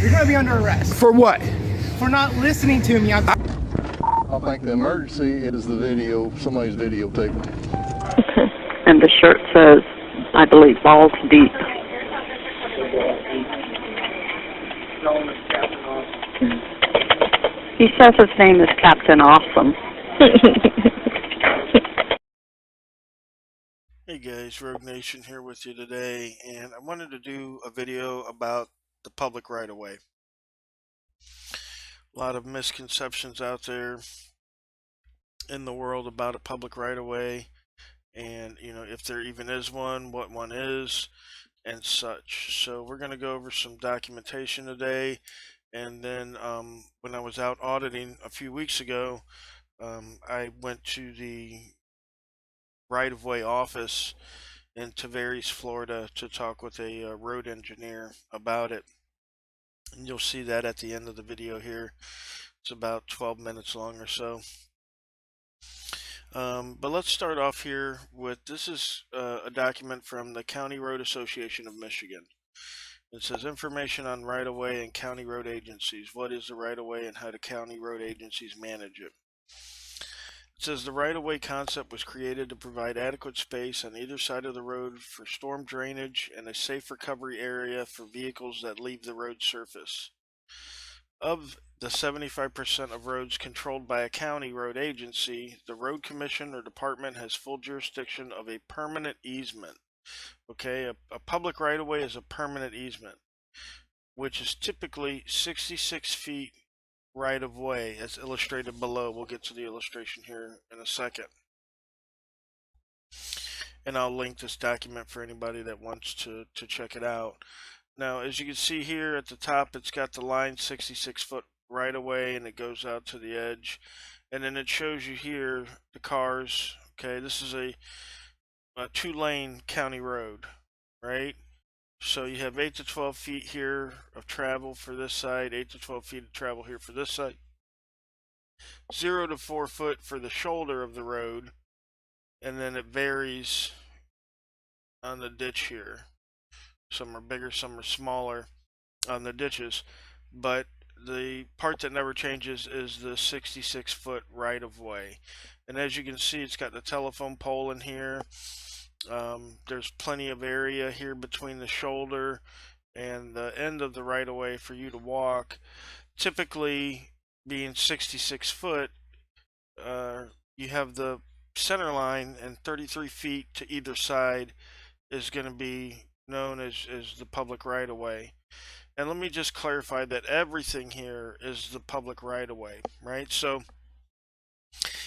You're gonna be under arrest. For what? For not listening to me. I think the emergency is the video, somebody's videotaping. And the shirt says, I believe, balls deep. He says his name is Captain Awesome. Hey guys, Rogue Nation here with you today, and I wanted to do a video about the public right-of-way. A lot of misconceptions out there in the world about a public right-of-way, and if there even is one, what one is, and such. So we're going to go over some documentation today, and then when I was out auditing a few weeks ago, I went to the right-of-way office in Tavares, Florida, to talk with a road engineer about it. And you'll see that at the end of the video here. It's about 12 minutes long or so. But let's start off here with, this is a document from the County Road Association of Michigan. It says information on right-of-way and county road agencies. What is the right-of-way and how do county road agencies manage it? It says the right-of-way concept was created to provide adequate space on either side of the road for storm drainage and a safe recovery area for vehicles that leave the road surface. Of the 75% of roads controlled by a county road agency, the road commission or department has full jurisdiction of a permanent easement. Okay, a public right-of-way is a permanent easement, which is typically 66 feet right-of-way, as illustrated below. We'll get to the illustration here in a second. And I'll link this document for anybody that wants to check it out. Now, as you can see here at the top, it's got the line 66 foot right-of-way, and it goes out to the edge. And then it shows you here the cars. Okay, this is a two-lane county road, right? So you have 8 to 12 feet here of travel for this side, 8 to 12 feet of travel here for this side, 0 to 4 foot for the shoulder of the road, and then it varies on the ditch here. Some are bigger, some are smaller on the ditches, but the part that never changes is the 66 foot right of way. And as you can see, it's got the telephone pole in here. There's plenty of area here between the shoulder and the end of the right of way for you to walk. Typically, being 66 foot, you have the center line, and 33 feet to either side is going to be known as the public right of way. And let me just clarify that everything here is the public right of way, right? So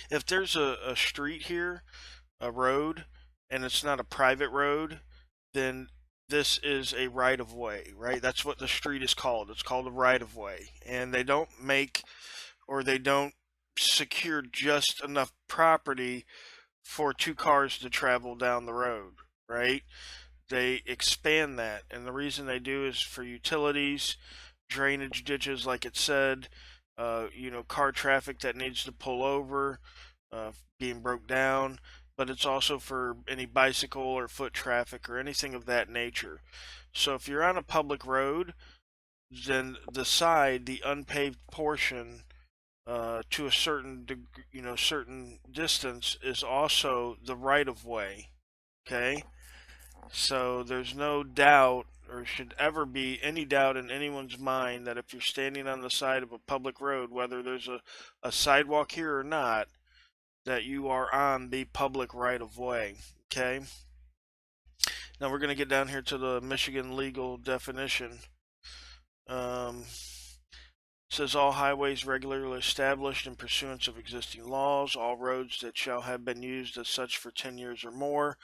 if there's a street here, a road, and it's not a private road, then this is a right of way, right? That's what the street is called. It's called a right of way. And they don't make, or they don't secure just enough property for two cars to travel down the road, right? They expand that, and the reason they do is for utilities, drainage ditches, like it said, car traffic that needs to pull over, being broke down, but it's also for any bicycle or foot traffic or anything of that nature. So if you're on a public road, then the side, the unpaved portion, to a certain certain distance, is also the right of way. Okay, so there's no doubt, or should ever be any doubt in anyone's mind, that if you're standing on the side of a public road, whether there's a sidewalk here or not, that you are on the public right of way. Okay, now we're going to get down here to the Michigan legal definition. It says all highways regularly established in pursuance of existing laws, all roads that shall have been used as such for 10 years or more,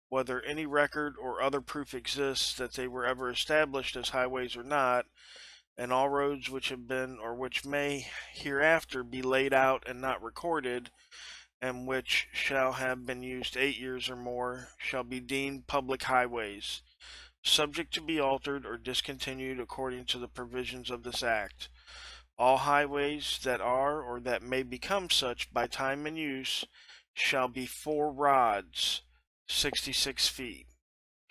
whether any record or other proof exists that they were ever established as highways or not, and all roads which have been or which may hereafter be laid out and not recorded, and which shall have been used 8 years or more, shall be deemed public highways, subject to be altered or discontinued according to the provisions of this act. All highways that are or that may become such by time and use shall be 4 rods, 66 feet.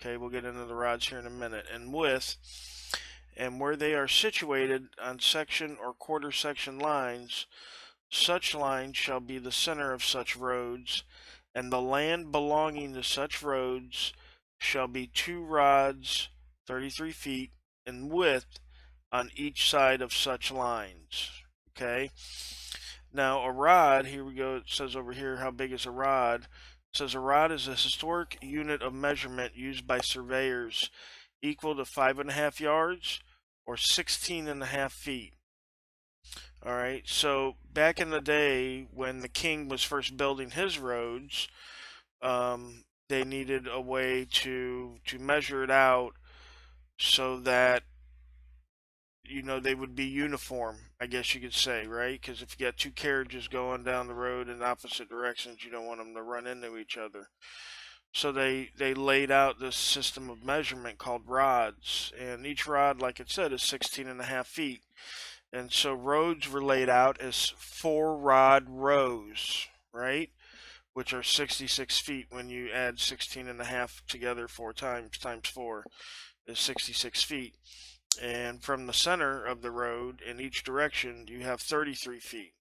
Okay, we'll get into the rods here in a minute. And width, and where they are situated on section or quarter section lines, such lines shall be the center of such roads, and the land belonging to such roads shall be 2 rods, 33 feet, in width on each side of such lines. Okay? Now, a rod, here we go, it says over here, how big is a rod? It says a rod is a historic unit of measurement used by surveyors equal to 5.5 yards or 16.5 feet. All right, so back in the day when the king was first building his roads, they needed a way to measure it out so that they would be uniform, I guess you could say, right? Because if you got 2 carriages going down the road in opposite directions, you don't want them to run into each other. So they laid out this system of measurement called rods, and each rod, like it said, is 16.5 feet. And so roads were laid out as 4-rod rows, right? Which are 66 feet when you add 16.5 together 4 times 4 is 66 feet. And from the center of the road in each direction, you have 33 feet.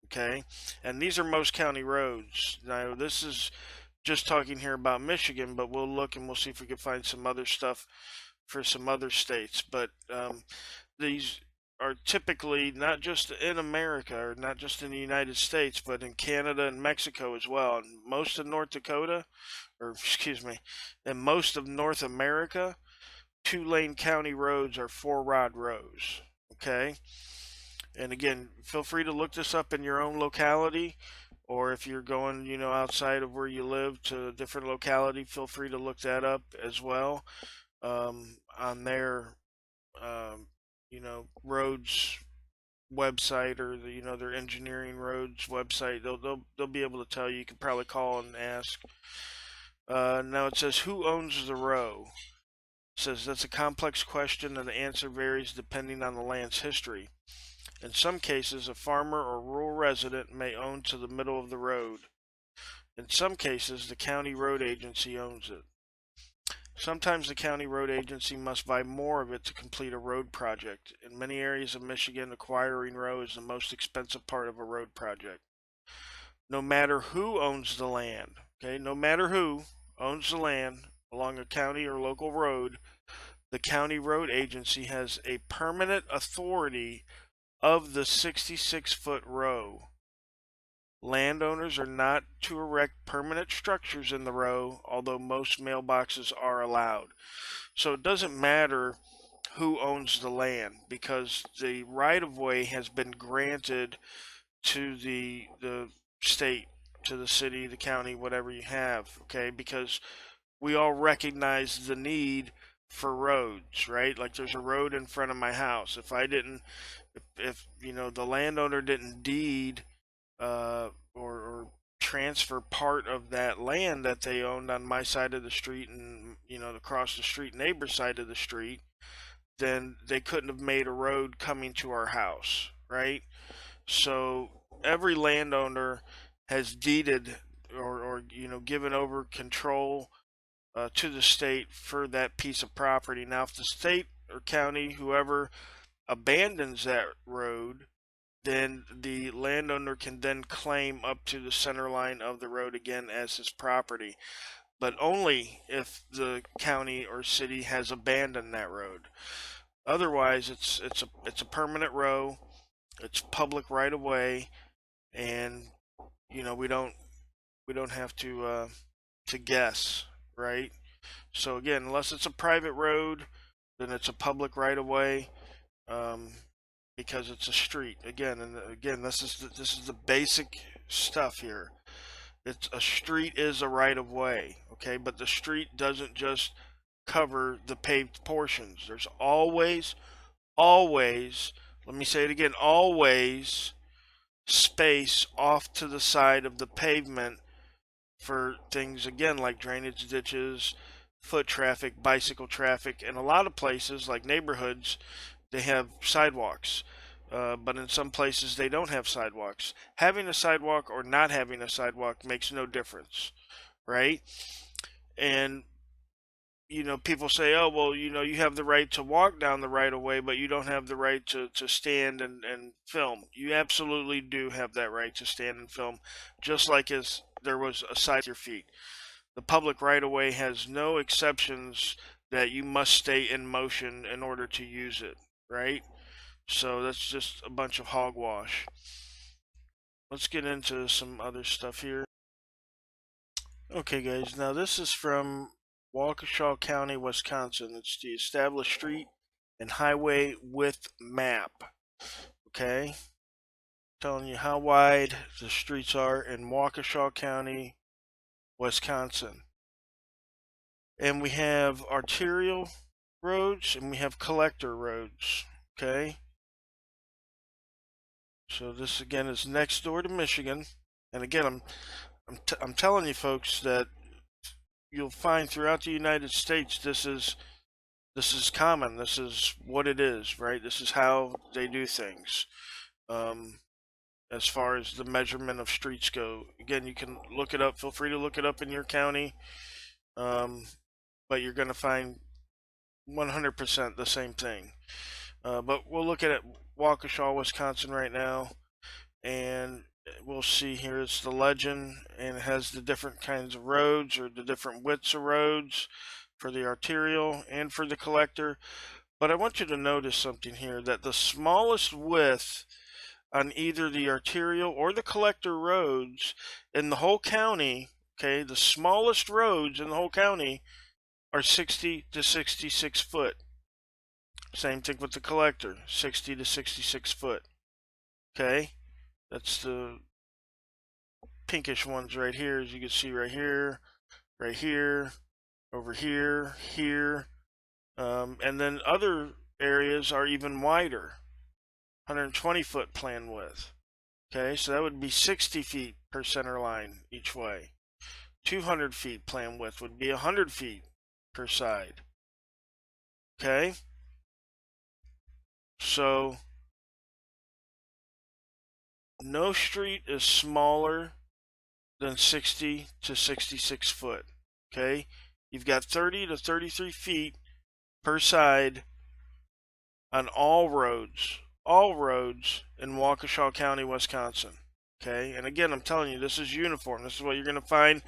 Okay? And these are most county roads. Now, this is just talking here about Michigan, but we'll look and we'll see if we can find some other stuff for some other states. But these are typically not just in America or not just in the United States, but in Canada and Mexico as well. And most of North Dakota, or excuse me, and most of North America, 2-lane county roads are 4-rod rows. Okay? And again, feel free to look this up in your own locality, or if you're going, outside of where you live to a different locality, feel free to look that up as well on their, roads website, or their engineering roads website. They'll be able to tell you. You can probably call and ask. Now it says, who owns the row? It says that's a complex question, and the answer varies depending on the land's history. In some cases, a farmer or rural resident may own to the middle of the road. In some cases, the county road agency owns it. Sometimes the county road agency must buy more of it to complete a road project. In many areas of Michigan, acquiring row is the most expensive part of a road project. No matter who owns the land, okay, no matter who owns the land along a county or local road, the county road agency has a permanent authority of the 66-foot row. Landowners are not to erect permanent structures in the row, although most mailboxes are allowed. So it doesn't matter who owns the land, because the right-of-way has been granted to the state, to the city, the county, whatever you have, okay? Because we all recognize the need for roads, right? Like there's a road in front of my house. If the landowner didn't deed or transfer part of that land that they owned on my side of the street and across the street neighbor's side of the street, then they couldn't have made a road coming to our house, right? So every landowner has deeded or given over control to the state for that piece of property. Now, if the state or county, whoever, abandons that road, then the landowner can then claim up to the center line of the road again as his property, but only if the county or city has abandoned that road. Otherwise, it's a permanent row. It's public right of way, and we don't have to guess, right? So again, unless it's a private road, then it's a public right of way. Because it's a street again, this is the basic stuff here. A street is a right of way, okay, but the street doesn't just cover the paved portions. There's always, let me say it again, always space off to the side of the pavement for things, again, like drainage ditches, foot traffic, bicycle traffic, and a lot of places like neighborhoods, they have sidewalks, but in some places they don't have sidewalks. Having a sidewalk or not having a sidewalk makes no difference, right? And people say, oh, well, you have the right to walk down the right of way, but you don't have the right to stand and film. You absolutely do have that right to stand and film, just like as there was a side to your feet. The public right of way has no exceptions that you must stay in motion in order to use it, right? So that's just a bunch of hogwash. Let's get into some other stuff here. Okay, guys, now this is from Waukesha County, Wisconsin. It's the established street and highway width map. Okay, telling you how wide the streets are in Waukesha County, Wisconsin. And we have arterial roads and we have collector roads. Okay, so this again is next door to Michigan. And again, I'm telling you folks that you'll find throughout the United States this is common. This is what it is, right? This is how they do things. As far as the measurement of streets go, again, you can look it up. Feel free to look it up in your county, but you're going to find 100% the same thing. But we'll look at it, Waukesha, Wisconsin, right now, and we'll see here it's the legend, and it has the different kinds of roads or the different widths of roads for the arterial and for the collector. But I want you to notice something here, that the smallest width on either the arterial or the collector roads in the whole county, okay, the smallest roads in the whole county are 60 to 66 foot. Same thing with the collector, 60 to 66 foot. Okay, that's the pinkish ones right here, as you can see right here, over here, here. And then other areas are even wider, 120 foot plan width. Okay, so that would be 60 feet per center line each way. 200 feet plan width would be 100 feet per side. Okay, so no street is smaller than 60 to 66 foot. Okay, you've got 30 to 33 feet per side on all roads in Waukesha County, Wisconsin. Okay, and again, I'm telling you, this is uniform. This is what you're going to find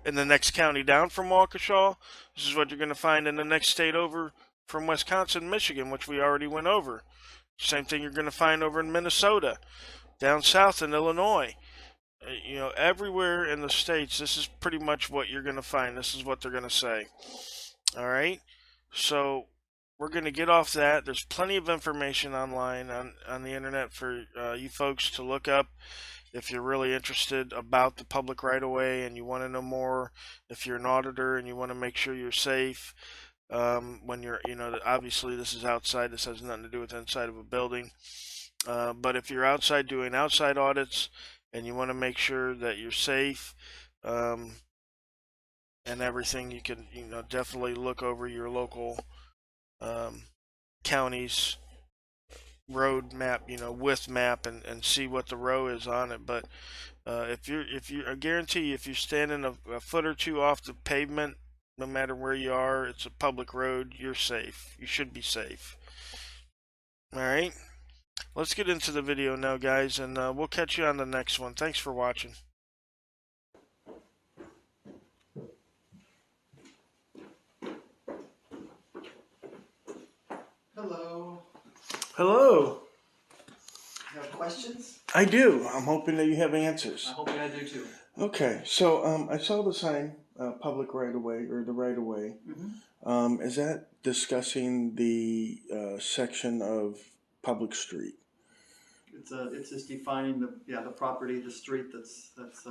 in the next county down from Waukesha. This is what you're going to find in the next state over from Wisconsin, Michigan, which we already went over. Same thing you're going to find over in Minnesota, down south in Illinois. Everywhere in the states, this is pretty much what you're going to find. This is what they're going to say. All right, so we're going to get off that. There's plenty of information online on the internet for you folks to look up if you're really interested about the public right-of-way and you want to know more. If you're an auditor and you want to make sure you're safe when you're, obviously this is outside. This has nothing to do with inside of a building. But if you're outside doing outside audits and you want to make sure that you're safe and everything, you can, definitely look over your local county's road map, width map, and see what the row is on it. But I guarantee you, if you're standing a foot or two off the pavement, no matter where you are, it's a public road, you're safe. You should be safe. All right, let's get into the video now, guys, and we'll catch you on the next one. Thanks for watching. Hello. Hello. You have questions? I do. I'm hoping that you have answers. I'm hoping I do too. Okay, so I saw the sign, public right-of-way, or the right-of-way. Mm-hmm. Is that discussing the section of public street? It's just defining the property, the street that's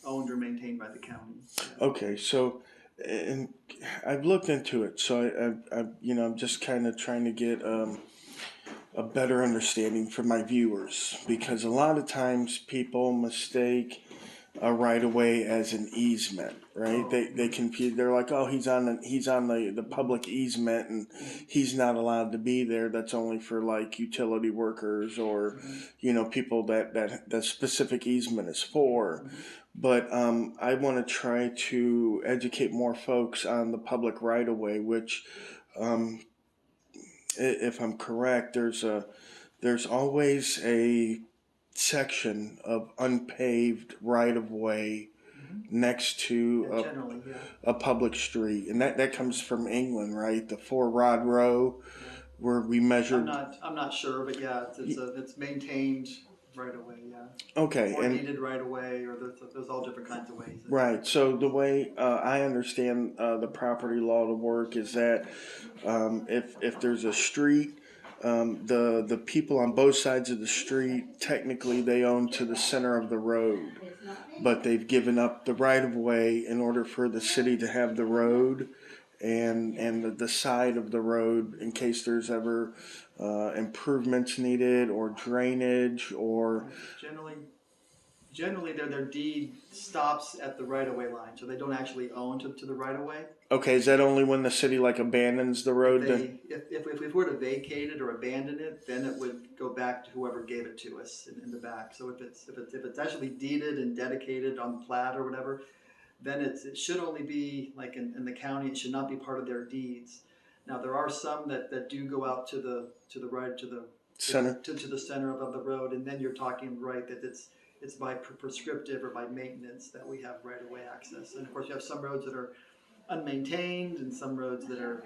owned or maintained by the county. Okay, so and I've looked into it, so I'm just kind of trying to get a better understanding for my viewers, because a lot of times people mistake a right of way as an easement, right? They confuse. They're like, oh, he's on the public easement and he's not allowed to be there. That's only for like utility workers or people that the specific easement is for. but I want to try to educate more folks on the public right of way, which, um, if I'm correct, there's always a section of unpaved right of way next to Yeah, generally, yeah. a public street, and that comes from England, right? The Four Rod Row, where we measured. I'm not sure, but yeah, it's maintained right away, yeah. Okay, Or and needed right away, or there's all different kinds of ways. right. So the way I understand the property law to work is that if there's a street, the people on both sides of the street technically they own to the center of the road, but they've given up the right of way in order for the city to have the road and the side of the road in case there's ever improvements needed or drainage or. Generally, their deed stops at the right of way line, so they don't actually own to the right of way. Okay, is that only when the city like abandons the road? Then? If we were to vacate it or abandon it, then it would go back to whoever gave it to us in the back. So if it's actually deeded and dedicated on the plat or whatever, then it should only be like in the county. It should not be part of their deeds. Now there are some that do go out to the right to the Center. to the center of the road, and then you're talking right that it's by prescriptive or by maintenance that we have right of way access. And of course, you have some roads that are unmaintained and some roads that are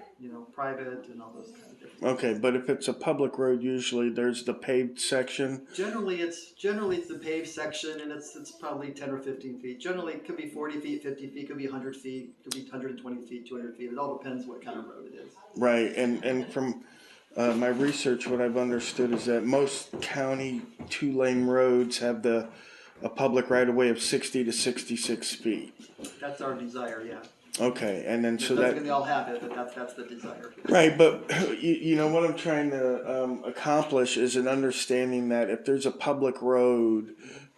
private and all those kind of different. Okay, but if it's a public road, usually there's the paved section. Generally it's the paved section, and it's probably 10 or 15 feet. Generally, it could be 40 feet, 50 feet, could be 100 feet, could be 120 feet, 200 feet. It all depends what kind of road it is. Right, and from my research, what I've understood is that most county 2-lane roads have a public right of way of 60 to 66 feet. That's our desire, yeah. Okay, and then so It doesn't that. mean they all have it, but that's the desire. Right, but you know what I'm trying to accomplish is an understanding that if there's a public road,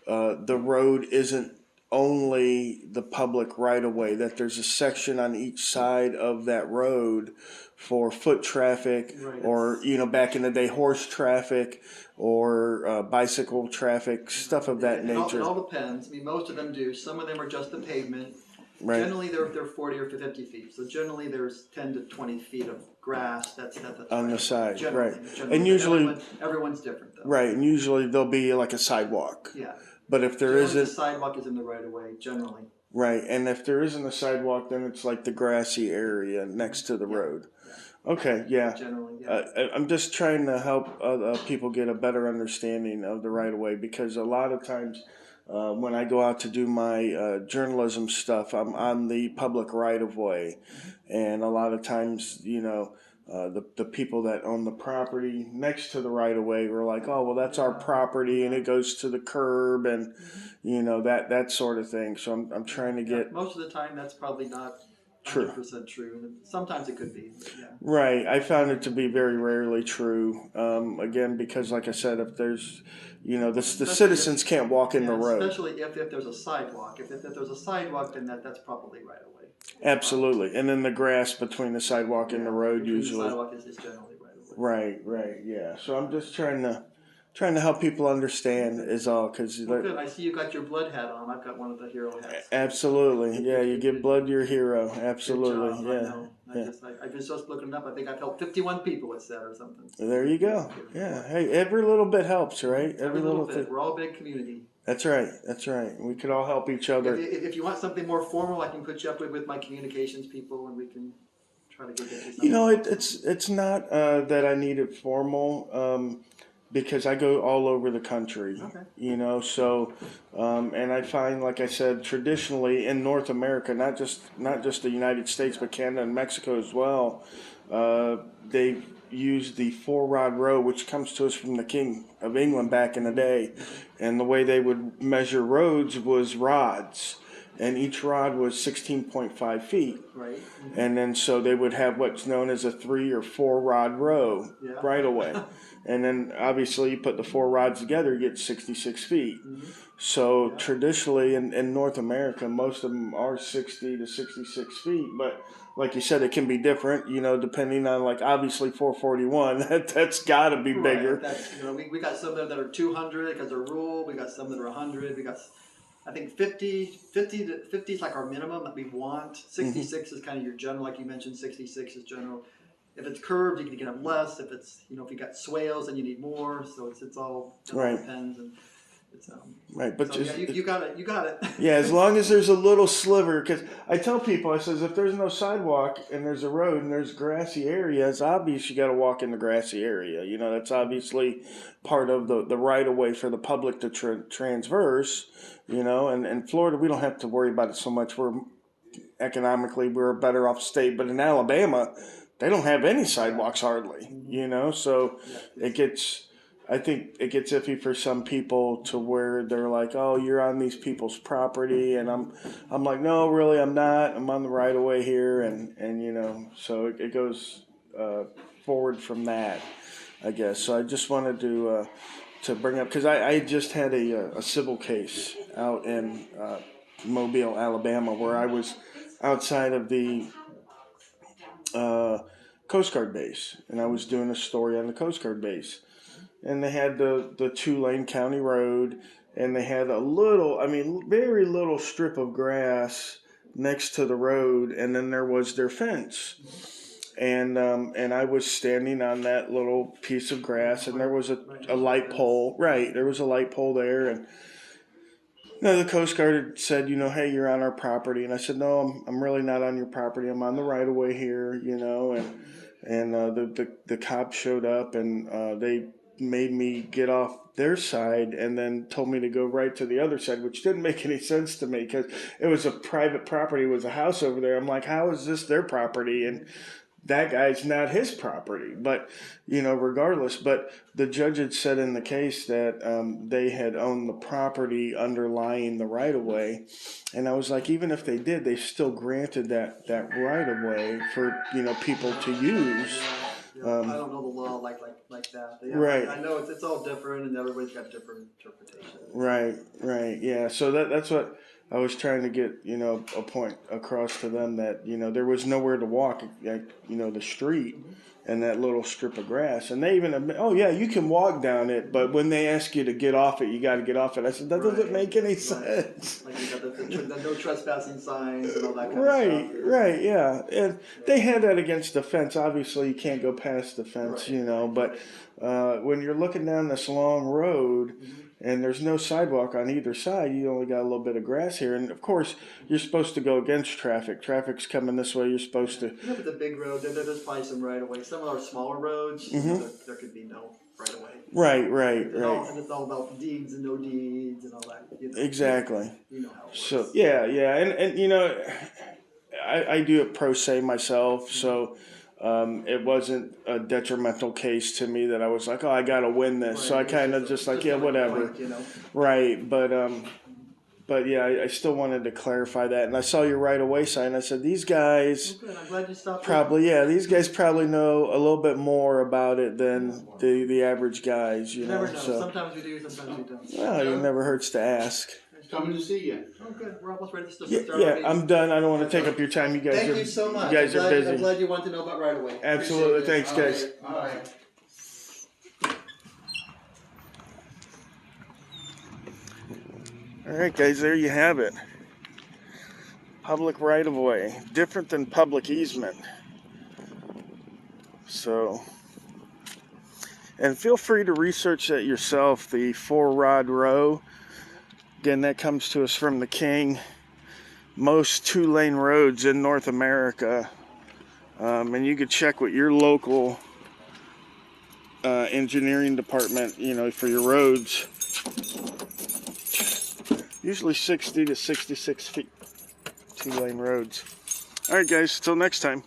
the road isn't only the public right of way, that there's a section on each side of that road for foot traffic, Right. or back in the day horse traffic or bicycle traffic, stuff of that It nature. all depends. I mean, most of them do. Some of them are just the pavement. Right. Generally, they're 40 or 50 feet. So generally, there's 10 to 20 feet of grass that's On the side, Generally, right. generally. And usually. Everyone's different though. Right, and usually there'll be like a sidewalk. Yeah. But if there Generally, the isn't. sidewalk is in the right of way. Generally. Right, and if there isn't a sidewalk, then it's like the grassy area next to the road. Okay, yeah. Generally, yeah. I'm just trying to help people get a better understanding of the right of way, because a lot of times when I go out to do my journalism stuff, I'm on the public right of way, and a lot of times, the people that own the property next to the right of way were like, oh, well, that's our property, and it goes to the curb, and that sort of thing. So I'm trying to get. Most of the time, that's probably not True. 100% true. Sometimes it could be. Yeah. Right, I found it to be very rarely true. Again, because like I said, if there's, the citizens can't walk in the road. Especially if there's a sidewalk. If there's a sidewalk, then that's probably right away. Absolutely, and then the grass between the sidewalk and the road Between usually. The sidewalk is generally right away. Right, yeah. So I'm just trying to help people understand is all, because. Well, good. I see you got your blood hat on. I've got one of the hero hats. Absolutely, yeah. You give blood to your hero. Absolutely, Good job. yeah. I know. Yeah. I was just looking it up. I think I've helped 51 people. It said or something. There you go. Yeah. Hey, every little bit helps, right? Every little thing. bit. We're all a big community. That's right. We could all help each other. If you want something more formal, I can put you up with my communications people, and we can try to get you something. It's not that I need it formal, because I go all over the country. Okay. So and I find, like I said, traditionally in North America, not just the United States, but Canada and Mexico as well, they've used the 4-rod row, which comes to us from the King of England back in the day, and the way they would measure roads was rods. And each rod was 16.5 feet. Right. And then so they would have what's known as a 3 or 4 rod row right away. And then obviously you put the 4 rods together, you get 66 feet. So traditionally in North America, most of them are 60 to 66 feet. But like you said, it can be different, depending on, like, obviously 441, that's got to be bigger. Right. We got some that are 200 because they're rural. We got some that are 100. We got I think 50 is like our minimum that we want. 66 is kind of your general, like you mentioned, 66 is general. If it's curved, you can have less. If it's, if you got swales, then you need more. So it's all Right. depends. And it's, Right, but so just yeah, you got it. You got it. yeah, as long as there's a little sliver, because I tell people, I says, if there's no sidewalk and there's a road and there's grassy area, it's obvious you got to walk in the grassy area. That's obviously part of the right of way for the public to transverse. And in Florida, we don't have to worry about it so much. Economically, we're a better off state, but in Alabama, they don't have any sidewalks hardly. So I think it gets iffy for some people to where they're like, oh, you're on these people's property. And I'm like, no, really, I'm not. I'm on the right of way here. And so it goes forward from that, I guess. So I just wanted to bring up, because I just had a civil case out in Mobile, Alabama, where I was outside of the Coast Guard base. And I was doing a story on the Coast Guard base. And they had the Tulane County Road, and they had very little strip of grass next to the road, and then there was their fence. And I was standing on that little piece of grass, and there was a light pole. Right, there was a light pole there, and the Coast Guard had said, hey, you're on our property. And I said, no, I'm really not on your property. I'm on the right of way here, and the cops showed up, and they made me get off their side and then told me to go right to the other side, which didn't make any sense to me because it was a private property. It was a house over there. I'm like, how is this their property? And that guy's not his property. But, regardless. But the judge had said in the case that they had owned the property underlying the right-of-way. And I was like, even if they did, they still granted that right-of-way for, people to use. I don't know the law like that. Yeah, right. I know it's all different, and everybody's got different interpretations. Right. Yeah. So that's what I was trying to get, a point across to them that, there was nowhere to walk, the street and that little strip of grass. And they even admit, oh yeah, you can walk down it, but when they ask you to get off it, you got to get off it. I said, that doesn't make any sense. Like you got the no trespassing signs and all that kind of stuff. Right, yeah. And they had that against the fence. Obviously, you can't go past the fence, but when you're looking down this long road, and there's no sidewalk on either side, you only got a little bit of grass here. And of course, you're supposed to go against traffic. Traffic's coming this way, you're supposed to. If it's a big road, there's probably some right of way. Some of our smaller roads, there could be no right of way. Right. And it's all about deeds and no deeds and all that. Exactly. You know how it works. So, yeah. And I do it pro se myself, so. It wasn't a detrimental case to me that I was like, oh, I got to win this. Right. So I kind of just like, yeah, whatever. Point, Right. But yeah, I still wanted to clarify that. And I saw your right away sign. I said, these guys Good. I'm glad you stopped. these guys probably know a little bit more about it than the average guys, You never know. Sometimes we do, sometimes we don't. Well, it never hurts to ask. Coming to see you. Oh, good. We're almost ready to start. Yeah, I'm done. I don't want to take up your time. You guys Thank are you so much. You guys are busy. I'm glad you want to know about right away. Absolutely. Thanks, guys. All right. All right, guys, there you have it. Public right-of-way, different than public easement. So, and feel free to research that yourself, the 4-rod row. Again, that comes to us from the King. Most 2-lane roads in North America. And you could check with your local engineering department, for your roads. Usually 60 to 66 feet, 2-lane roads. All right, guys, till next time.